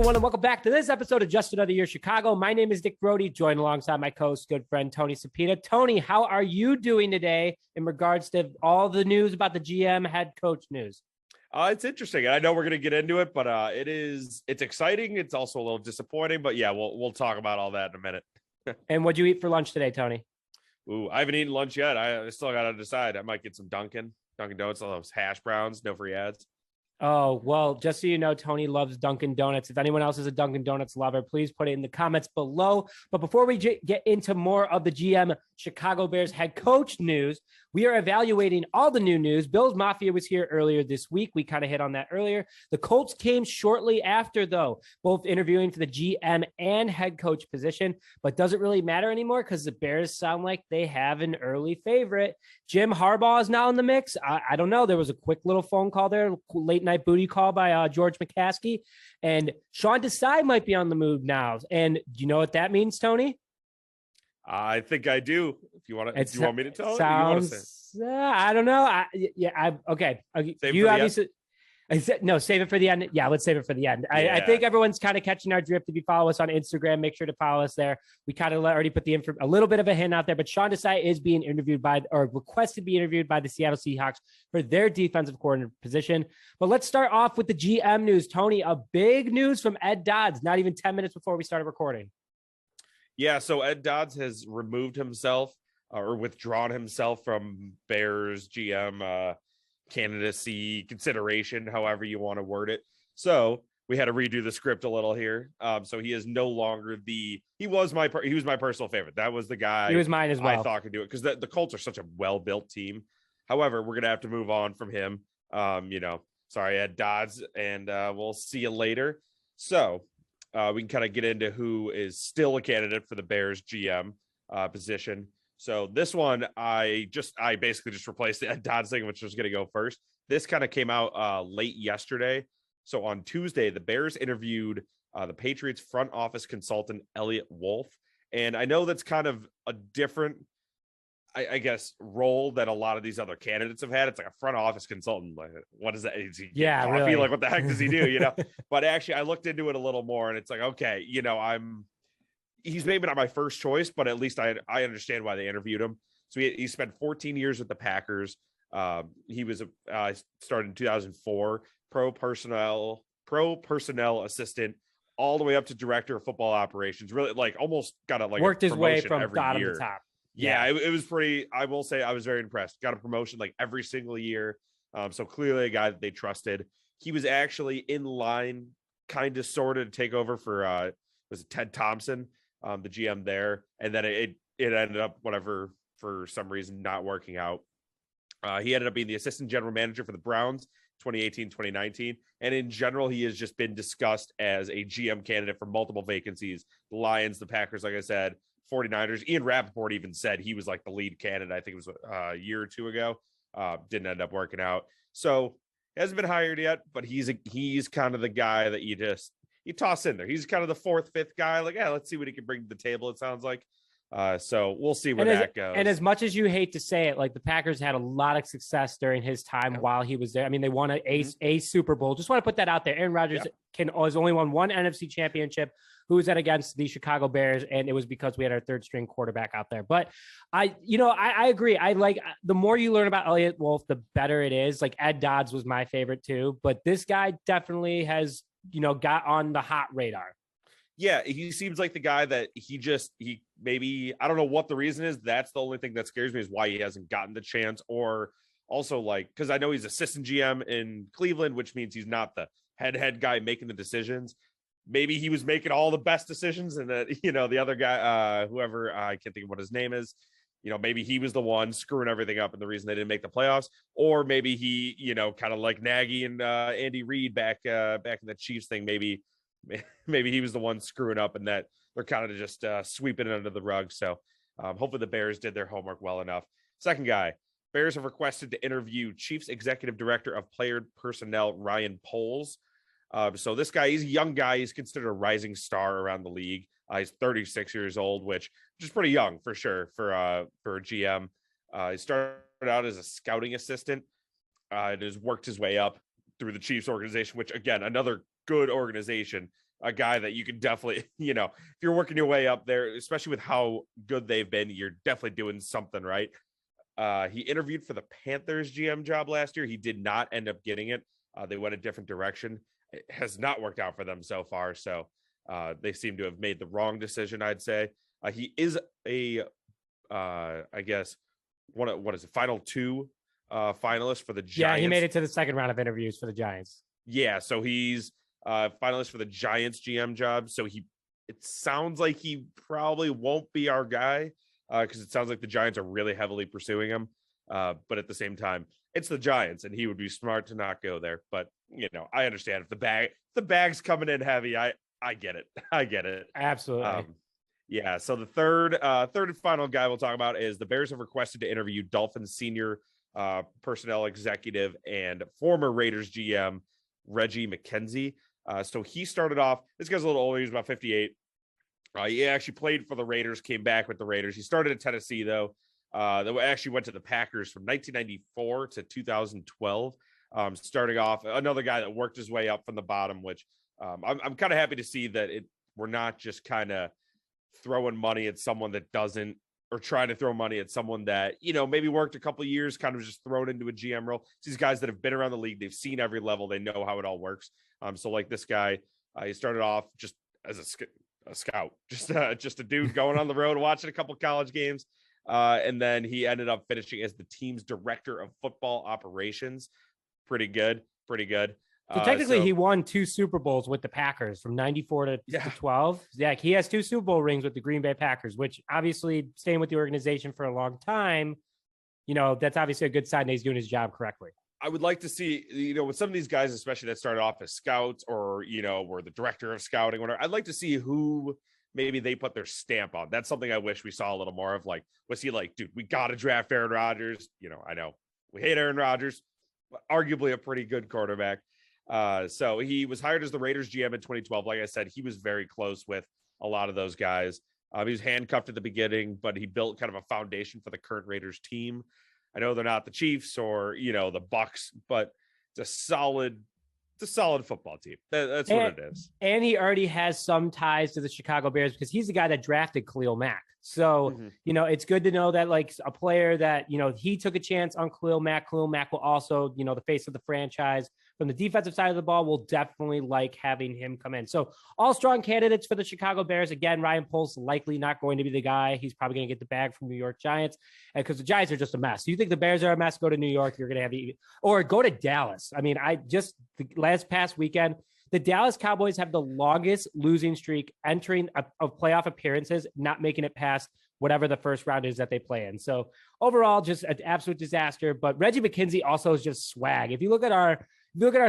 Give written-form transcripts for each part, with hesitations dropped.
everyone, and welcome back to this episode of Just Another Year Chicago. My name is Dick Brody, joined alongside my co-host, good friend Tony Sapita. Tony, how are you doing today in regards to all the news about the GM head coach news? It's interesting. I know we're going to get into it, but it's exciting. It's also a little disappointing, but yeah, we'll talk about all that in a minute. And what'd you eat for lunch today, Tony? Ooh, I haven't eaten lunch yet. I still got to decide. I might get some Dunkin' Donuts, all those hash browns, no free ads. Oh, well, just so you know, Tony loves Dunkin' Donuts. If anyone else is a Dunkin' Donuts lover, please put it in the comments below. But before we get into more of the GM Chicago Bears head coach news, we are evaluating all the new news. Bills Mafia was here earlier this week. We kind of hit on that earlier. The Colts came shortly after, though, both interviewing for the GM and head coach position. But does it really matter anymore? Because the Bears sound like they have an early favorite. Jim Harbaugh is now in the mix. I don't know. There was a quick little phone call there, late night booty call by George McCaskey. And Sean Desai might be on the move now. And do you know what that means, Tony? I think I do. If you want to, do you want me to tell sounds, it? I don't know. Okay. You obviously. No, save it for the end. Yeah, let's save it for the end. Yeah. I think everyone's kind of catching our drift. If you follow us on Instagram, make sure to follow us there. We kind of already put a little bit of a hint out there, but Sean Desai is being interviewed requested to be interviewed by the Seattle Seahawks for their defensive coordinator position. But let's start off with the GM news. Tony, a big news from Ed Dodds, not even 10 minutes before we started recording. Yeah, so Ed Dodds has removed himself or withdrawn himself from Bears GM candidacy consideration, however you want to word it. So we had to redo the script a little here. So he is no longer he was my personal favorite. That was the guy. He was mine as well. I thought could do it because the Colts are such a well-built team. However, we're gonna have to move on from him. Sorry, Ed Dodds, and we'll see you later. So we can kind of get into who is still a candidate for the Bears GM position. So this one, I basically just replaced the Ed Dodds thing, which was going to go first. This kind of came out late yesterday. So on Tuesday, the Bears interviewed the Patriots front office consultant, Elliot Wolf. And I know that's kind of a different, I guess, role that a lot of these other candidates have had. It's like a front office consultant. Like, what is that? Is he coffee? Really? Like, what the heck does he do? But actually, I looked into it a little more, and it's like, okay, he's maybe not my first choice, but at least I understand why they interviewed him. So he spent 14 years with the Packers. He was started in 2004, pro personnel assistant, all the way up to director of football operations. Really, like, almost got worked his way from bottom to top. Yeah, it was pretty. I will say I was very impressed. Got a promotion like every single year. So clearly a guy that they trusted. He was actually in line, kind of sort of to take over for was it Ted Thompson, the GM there, and then it ended up whatever for some reason not working out. He ended up being the assistant general manager for the Browns 2018-2019, and in general he has just been discussed as a GM candidate for multiple vacancies. The Lions, the Packers, like I said, 49ers. Ian Rappaport even said he was like the lead candidate. I think it was a year or two ago. Didn't end up working out, so hasn't been hired yet, but he's kind of the guy that you toss in there. He's kind of the fourth, fifth guy. Like, yeah, let's see what he can bring to the table. It sounds like. So we'll see where that goes. And as much as you hate to say it, like, the Packers had a lot of success during his time while he was there. I mean, they won a Super Bowl. Just want to put that out there. Aaron Rodgers has only won one NFC championship. Who was that against? The Chicago Bears, and it was because we had our third string quarterback out there. But I agree. I like, the more you learn about Elliot Wolf, the better it is. Like, Ed Dodds was my favorite too, but this guy definitely has, got on the hot radar. Yeah, he seems like the guy that he maybe, I don't know what the reason is. That's the only thing that scares me, is why he hasn't gotten the chance. Or also, like, because I know he's assistant GM in Cleveland, which means he's not the head guy making the decisions. Maybe he was making all the best decisions, and that, the other guy, whoever, I can't think of what his name is, maybe he was the one screwing everything up and the reason they didn't make the playoffs. Or maybe he, kind of like Nagy and Andy Reid back in the Chiefs thing. Maybe he was the one screwing up, and that they're kind of just sweeping it under the rug. So hopefully the Bears did their homework well enough. Second guy, Bears have requested to interview Chiefs Executive Director of Player Personnel, Ryan Poles. So this guy, he's a young guy. He's considered a rising star around the league. He's 36 years old, which is pretty young for sure for a GM. He started out as a scouting assistant and has worked his way up through the Chiefs organization, which, again, another good organization. a guy that you could definitely, if you're working your way up there, especially with how good they've been, you're definitely doing something right. He interviewed for the Panthers GM job last year. He did not end up getting it. They went a different direction. It has not worked out for them so far. So they seem to have made the wrong decision, I'd say. He is a, I guess, what is it? Final two finalist for the Giants. Yeah, he made it to the second round of interviews for the Giants. Yeah, so he's finalist for the Giants GM job. So it sounds like he probably won't be our guy because it sounds like the Giants are really heavily pursuing him. But at the same time, it's the Giants, and he would be smart to not go there. But I understand if the bag's coming in heavy. I get it. I get it. Absolutely. Yeah. So the third and final guy we'll talk about is the Bears have requested to interview Dolphins senior personnel executive and former Raiders GM Reggie McKenzie. So he started off. This guy's a little older. He's about 58. He actually played for the Raiders. Came back with the Raiders. He started at Tennessee though. That actually went to the Packers from 1994 to 2012. Starting off, another guy that worked his way up from the bottom, which I'm kind of happy to see that we're not just kind of throwing money at someone that doesn't, or trying to throw money at someone that, maybe worked a couple of years, kind of just thrown into a GM role. It's these guys that have been around the league. They've seen every level. They know how it all works. So like this guy, he started off just as a scout, just a dude going on the road, watching a couple college games. And then he ended up finishing as the team's director of football operations. Pretty good. So technically he won 2 Super Bowls with the Packers from 94 to 12. Yeah, he has 2 Super Bowl rings with the Green Bay Packers, which obviously staying with the organization for a long time, that's obviously a good sign that he's doing his job correctly. I would like to see, with some of these guys, especially that started off as scouts or, were the director of scouting, whatever, I'd like to see who maybe they put their stamp on. That's something I wish we saw a little more of. Like, was he like, dude, we got to draft Aaron Rodgers? I know we hate Aaron Rodgers, but arguably a pretty good quarterback. So he was hired as the Raiders GM in 2012. Like I said, he was very close with a lot of those guys. He was handcuffed at the beginning, but he built kind of a foundation for the current Raiders team. I know they're not the Chiefs or, the Bucks, but it's a solid football team. That's what it is. And he already has some ties to the Chicago Bears because he's the guy that drafted Khalil Mack. So, it's good to know that like a player that, he took a chance on Khalil Mack. Khalil Mack will also, the face of the franchise from the defensive side of the ball. Will definitely like having him come in. So all strong candidates for the Chicago Bears. Again, Ryan Poles likely not going to be the guy. He's probably going to get the bag from New York Giants because the Giants are just a mess. So you think the Bears are a mess? Go to New York. You're going to have or go to Dallas. I mean, the past weekend, the Dallas Cowboys have the longest losing streak entering of playoff appearances, not making it past whatever the first round is that they play in. So overall, just an absolute disaster. But Reggie McKenzie also is just swag. If you look at our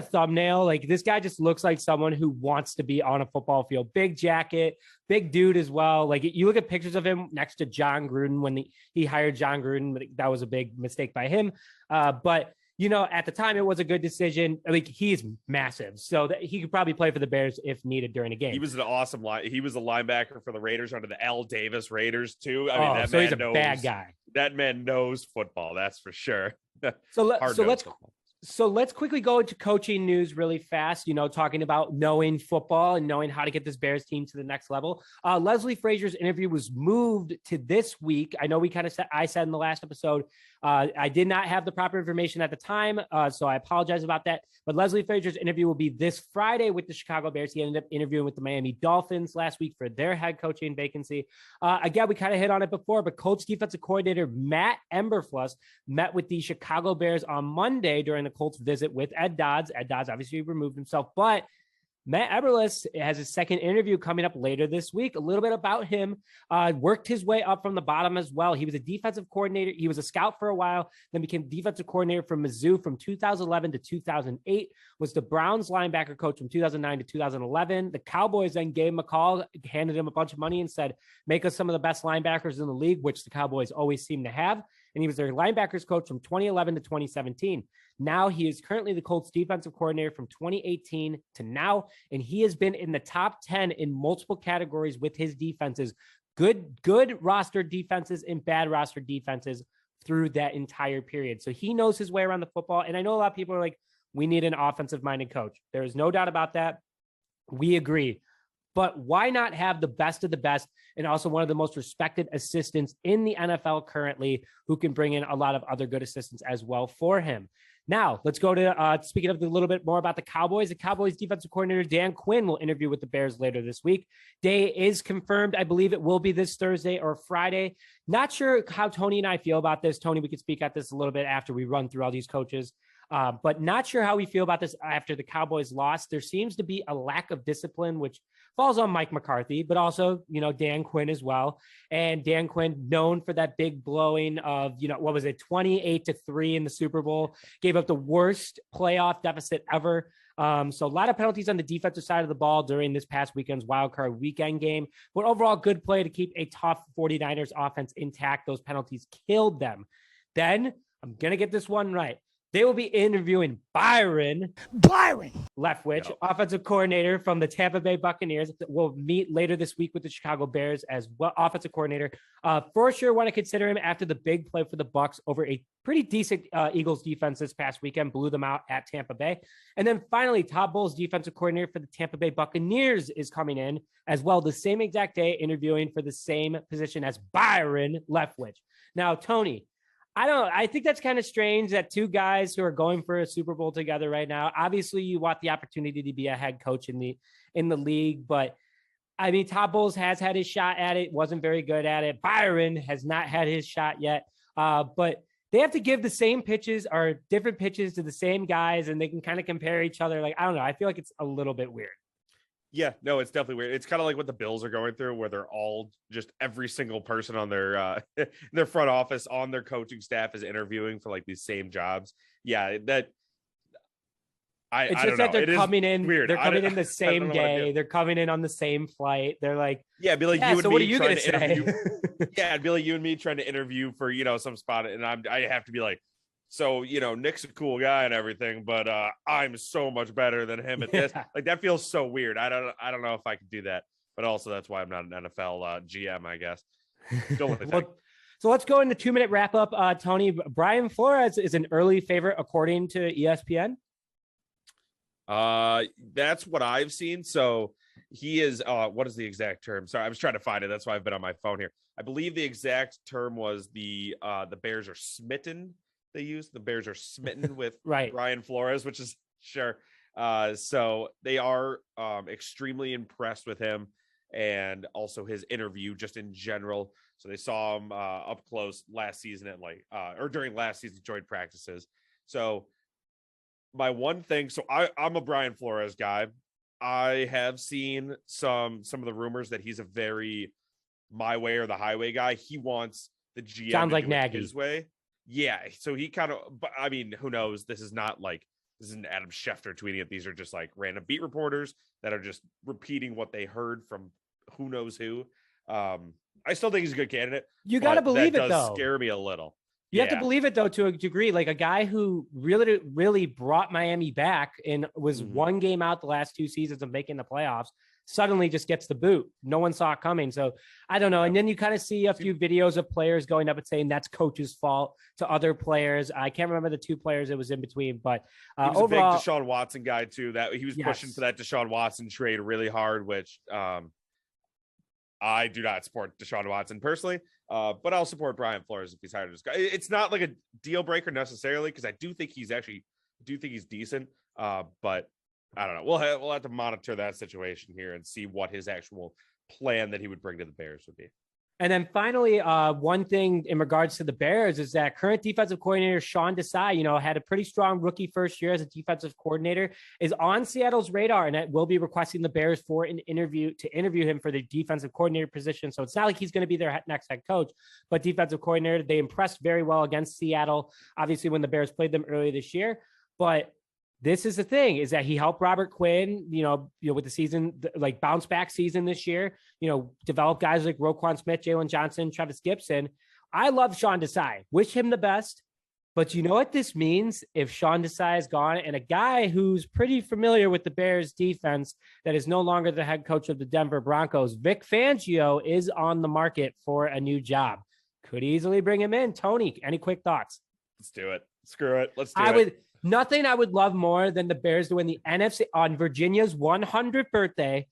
thumbnail, like this guy just looks like someone who wants to be on a football field. Big jacket, big dude as well. Like you look at pictures of him next to John Gruden when he hired John Gruden. That was a big mistake by him. But at the time, it was a good decision. Like he's massive, so that he could probably play for the Bears if needed during a game. He was an awesome he was a linebacker for the Raiders under the L. Davis Raiders too. I mean, that so man he's a bad guy. That man knows football. That's for sure. So let's quickly go into coaching news really fast, talking about knowing football and knowing how to get this Bears team to the next level. Leslie Frazier's interview was moved to this week. I know I said in the last episode, I did not have the proper information at the time, so I apologize about that. But Leslie Frazier's interview will be this Friday with the Chicago Bears. He ended up interviewing with the Miami Dolphins last week for their head coaching vacancy. Again, we kind of hit on it before, but Colts defensive coordinator Matt Emberflus met with the Chicago Bears on Monday during the Colts visit with Ed Dodds. Ed Dodds obviously removed himself, but Matt Emberlus has his second interview coming up later this week. A little bit about him. Worked his way up from the bottom as well. He was a defensive coordinator. He was a scout for a while, then became defensive coordinator from Mizzou from 2011 to 2008. Was the Browns linebacker coach from 2009 to 2011. The Cowboys then gave him a call, handed him a bunch of money and said, make us some of the best linebackers in the league, which the Cowboys always seem to have. And he was their linebackers coach from 2011 to 2017. Now he is currently the Colts defensive coordinator from 2018 to now. And he has been in the top 10 in multiple categories with his defenses, good roster defenses and bad roster defenses through that entire period. So he knows his way around the football. And I know a lot of people are like, we need an offensive minded coach. There is no doubt about that. We agree. but why not have the best of the best and also one of the most respected assistants in the NFL currently who can bring in a lot of other good assistants as well for him. Now, let's go to speaking of a little bit more about the Cowboys. The Cowboys defensive coordinator Dan Quinn will interview with the Bears later this week. Day is confirmed. I believe it will be this Thursday or Friday. Not sure how Tony and I feel about this. Tony, we could speak at this a little bit after we run through all these coaches. But not sure how we feel about this after the Cowboys lost. There seems to be a lack of discipline, which falls on Mike McCarthy, but also, Dan Quinn as well. And Dan Quinn, known for that big blowing of, 28-3 in the Super Bowl, gave up the worst playoff deficit ever. So a lot of penalties on the defensive side of the ball during this past weekend's wildcard weekend game, but overall good play to keep a tough 49ers offense intact. Those penalties killed them. Then I'm going to get this one right. They will be interviewing Byron Leftwich, offensive coordinator from the Tampa Bay Buccaneers. We'll meet later this week with the Chicago Bears as well, offensive coordinator. For sure, want to consider him after the big play for the Bucs over a pretty decent Eagles defense this past weekend, blew them out at Tampa Bay. And then finally, Todd Bowles, defensive coordinator for the Tampa Bay Buccaneers, is coming in as well the same exact day, interviewing for the same position as Byron Leftwich. Now, Tony, I think that's kind of strange that two guys who are going for a Super Bowl together right now. Obviously, you want the opportunity to be a head coach in the league, but I mean, Todd Bowles has had his shot at it, wasn't very good at it. Byron has not had his shot yet, but they have to give the same pitches or different pitches to the same guys, and they can kind of compare each other. Like, I don't know. I feel like it's a little bit weird. Yeah, no, it's definitely weird. It's kind of like what the Bills are going through, where they're all just every single person on their their front office, on their coaching staff is interviewing for like these same jobs. Yeah, that I don't know. They're coming in. Weird. They're coming in the same day. They're coming in on the same flight. They're like, yeah, it'd be like you and so me what are you trying gonna to say? interview. Yeah, it'd be like you and me trying to interview for some spot, and I have to be like, so, Nick's a cool guy and everything, but I'm so much better than him at this. Like, that feels so weird. I don't know if I could do that, but also that's why I'm not an NFL GM, I guess. Don't let me think. So let's go into 2-minute wrap up. Tony, Brian Flores is an early favorite according to ESPN. That's what I've seen. So he is. What is the exact term? Sorry, I was trying to find it. That's why I've been on my phone here. I believe the exact term was the Bears are smitten. They use the Bears are smitten with right. Brian Flores, which is sure. So they are extremely impressed with him and also his interview just in general. So they saw him up close last season at or during last season's joint practices. So my one thing, so I'm a Brian Flores guy. I have seen some of the rumors that he's a very my way or the highway guy. He wants the GM sounds to like do it Nagy his way. Yeah, so he kind of, but I mean, who knows? This isn't Adam Schefter tweeting it. These are just like random beat reporters that are just repeating what they heard from who knows who. I still think he's a good candidate. You got to believe it, though. Scare me a little. You have to believe it, though, to a degree. Like a guy who really, really brought Miami back and was one game out the last two seasons of making the playoffs, suddenly just gets the boot. No one saw it coming. So I don't know. And then you kind of see a few videos of players going up and saying that's coach's fault to other players. I can't remember the two players it was in between, but he was overall, a big Deshaun Watson guy too. That he was pushing for that Deshaun Watson trade really hard, which I do not support Deshaun Watson personally, but I'll support Brian Flores if he's hired this guy. It's not like a deal breaker necessarily, because I do think he's decent, but I don't know. We'll have to monitor that situation here and see what his actual plan that he would bring to the Bears would be. And then finally, one thing in regards to the Bears is that current defensive coordinator Sean Desai, had a pretty strong rookie first year as a defensive coordinator, is on Seattle's radar, and will be requesting the Bears for an interview him for the defensive coordinator position. So it's not like he's going to be their next head coach, but defensive coordinator. They impressed very well against Seattle, obviously when the Bears played them earlier this year, but this is the thing, is that he helped Robert Quinn, with the season, like bounce back season this year, develop guys like Roquan Smith, Jalen Johnson, Travis Gibson. I love Sean Desai, wish him the best, but you know what this means if Sean Desai is gone, and a guy who's pretty familiar with the Bears defense that is no longer the head coach of the Denver Broncos, Vic Fangio, is on the market for a new job. Could easily bring him in. Tony, any quick thoughts? Let's do it. Screw it. Let's do it. Nothing I would love more than the Bears to win the NFC on Virginia's 100th birthday.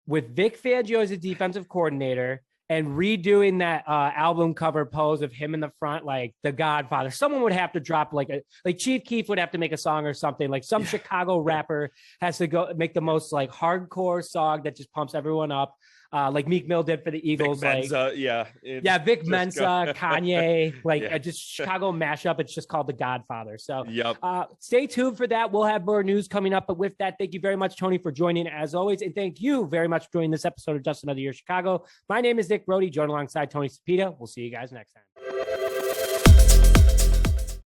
with Vic Fangio as a defensive coordinator and redoing that album cover pose of him in the front, like The Godfather. Someone would have to drop like Chief Keef would have to make a song or something. Like some Chicago rapper has to go make the most like hardcore song that just pumps everyone up. Like Meek Mill did for the Eagles. Vic Mensa, Vic Mensa, Kanye, just Chicago mashup. It's just called The Godfather. So stay tuned for that. We'll have more news coming up. But with that, thank you very much, Tony, for joining as always. And thank you very much for joining this episode of Just Another Year Chicago. My name is Nick Brody, joined alongside Tony Cepeda. We'll see you guys next time.